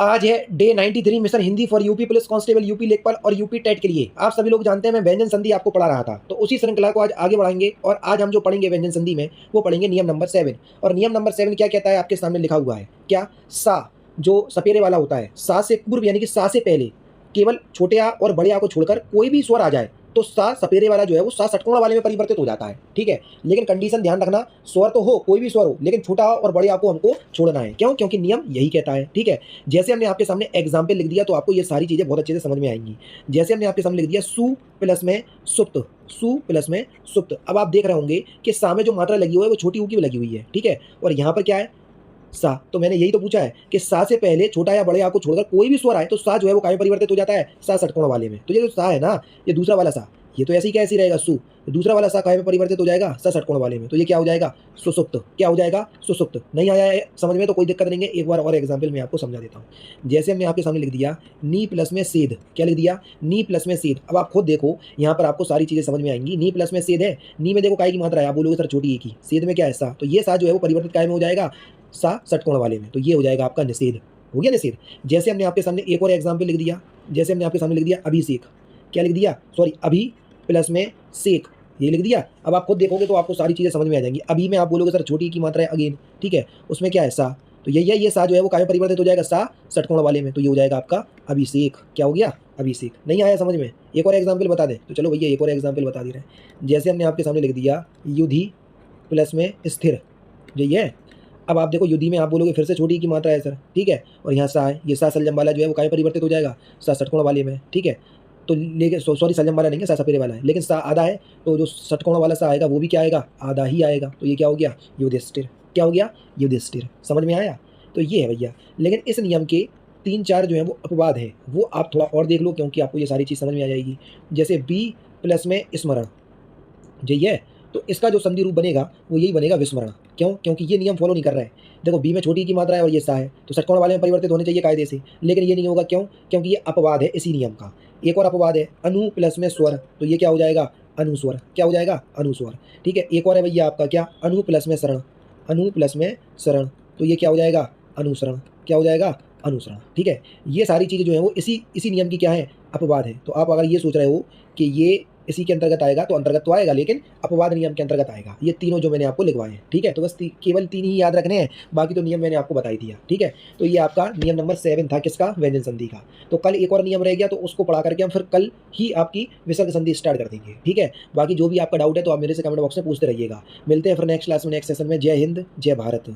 आज है day 93 mission Hindi for UP police constable, UP लेखपाल और यूपी टेट के लिए। आप सभी लोग जानते हैं मैं व्यंजन संधि आपको पढ़ा रहा था, तो उसी श्रृंखला को आज आगे बढ़ाएंगे और आज हम जो पढ़ेंगे व्यंजन संधि में वो पढ़ेंगे नियम नंबर 7। और नियम नंबर 7 क्या कहता है आपके सामने लिखा हुआ है, क्या सा जो सपेरे वाला होता है, सा से पूर्व यानी कि सा से पहले केवल छोटे आ और बड़े आ को छोड़कर कोई भी स्वर आ जाए तो सा सपेरे वाला जो है वो सा षटकोण वाले में परिवर्तित हो जाता है। ठीक है, लेकिन कंडीशन ध्यान रखना, स्वर तो हो कोई भी स्वर हो लेकिन छोटा आ और बड़े आ को हमको छोड़ना है। क्यों? क्योंकि नियम यही कहता है। ठीक है, जैसे हमने आपके सामने एग्जाम्पल लिख दिया तो आपको ये सारी चीजें बहुत अच्छे से समझ में आएंगी। जैसे हमने आपके सामने लिख दिया सु प्लस में सुप्त, सु प्लस में सुप्त। अब आप देख रहे होंगे कि सा में जो मात्रा लगी हुई है वो छोटी ऊ की भी लगी हुई है। ठीक है, और यहाँ पर क्या है सा, तो मैंने यही तो पूछा है कि सा से पहले छोटा या बड़े आ को छोड़कर कोई भी स्वर आए तो सा जो है वो काय में परिवर्तित हो जाता है, सा षटकोण वाले में। तो ये जो सा है ना, ये दूसरा वाला सा, ये तो ऐसे ही कैसे रहेगा सु, दूसरा वाला सा काय में परिवर्तित हो जाएगा, सा षटकोण वाले में। तो ये क्या हो जाएगा, सुसुप्त। क्या हो जाएगा, सुसुप्त। नहीं आया है समझ में तो कोई दिक्कत नहीं है, एक बार और एग्जाम्पल मैं आपको समझा देता हूँ। जैसे हमने आपके सामने लिख दिया नी प्लस में सेध, क्या लिख दिया, नी प्लस में सेध। अब आप खुद देखो यहाँ पर आपको सारी चीजें समझ में आएंगी। नी प्लस में सेध है, नी में देखो काय की मात्रा है, आप बोलोगे सर छोटी ए की, सेध में क्या है सा, तो ये सा जो है वो परिवर्तित काय में हो जाएगा, सा षटकोण वाले में। तो ये हो जाएगा आपका निषेध, हो गया निषेध। जैसे हमने आपके सामने एक और एग्जाम्पल लिख दिया, जैसे हमने आपके सामने लिख दिया अभिषेक, क्या लिख दिया, सॉरी अभी प्लस में सेक, ये लिख दिया। अब आप खुद देखोगे तो आपको सारी चीजें समझ में आ जाएंगी। अभी में आप बोलोगे सर छोटी की मात्रा है अगेन, ठीक है, उसमें क्या है सा, तो यही है, ये सा जो है वो काय में परिवर्तित हो जाएगा, सा षटकोण वाले में। तो ये हो जाएगा आपका अभिषेक। क्या हो गया, अभिषेक। नहीं आया समझ में, एक और एग्जाम्पल बता दें, तो चलो भैया एक और एग्जाम्पल बता दे रहे हैं। जैसे हमने आपके सामने लिख दिया युधि प्लस में स्थिर, यही है। अब आप देखो युद्धि में आप बोलोगे फिर से छोटी की मात्रा है सर, ठीक है, और यहाँ सा है, ये सा सलजम वाला जो है वो काय परिवर्तित हो जाएगा, सा षटकोण वाले में। ठीक है, तो लेकिन सॉरी सलजम वाला नहीं है, सा सपेरे वाला है, लेकिन सा आधा है तो जो षटकोण वाला सा आएगा वो भी क्या आएगा, आधा ही आएगा। तो ये क्या हो गया, युधिष्ठिर। क्या हो गया, युधिष्ठिर। समझ में आया? तो ये है भैया। लेकिन इस नियम के 3-4 जो है वो अपवाद है, वो आप थोड़ा और देख लो क्योंकि आपको ये सारी चीज़ समझ में आ जाएगी। जैसे बी प्लस में स्मरण, यही है, तो इसका जो संधि रूप बनेगा वो यही बनेगा विस्मरण। क्यों? क्योंकि ये नियम फॉलो नहीं कर रहा है। देखो बी में छोटी की मात्रा है और ये सा है तो षटकोण वाले में परिवर्तित होने चाहिए कायदे से, लेकिन ये नहीं होगा। क्यों? क्योंकि ये अपवाद है इसी नियम का। एक और अपवाद है अनु प्लस में स्वर, तो ये क्या हो जाएगा, अनुस्वर। क्या हो जाएगा, अनुस्वर। ठीक है, एक और है भैया आपका क्या, अनु प्लस में शरण, अनु प्लस में शरण, तो ये क्या हो जाएगा, अनुसरण। क्या हो जाएगा, अनुसरण। ठीक है, ये सारी चीज़ें जो है वो इसी नियम की क्या है, अपवाद है। तो आप अगर ये सोच रहे हो कि ये इसी के अंतर्गत आएगा तो अंतर्गत तो आएगा, लेकिन अपवाद नियम के अंतर्गत आएगा। ये तीनों जो मैंने आपको लिखवाए हैं, ठीक है, तो बस केवल 3 ही याद रखने हैं, बाकी तो नियम मैंने आपको बता ही दिया। ठीक है, तो ये आपका नियम नंबर 7 था, किसका, व्यंजन संधि का। तो कल एक और नियम रह गया तो उसको पढ़ा करके हम फिर कल ही आपकी विसर्ग संधि स्टार्ट कर देंगे। ठीक है, बाकी जो भी आपका डाउट है तो आप मेरे से कमेंट बॉक्स में पूछते रहिएगा। मिलते हैं फिर नेक्स्ट क्लास में, नेक्स्ट सेशन में। जय हिंद, जय भारत।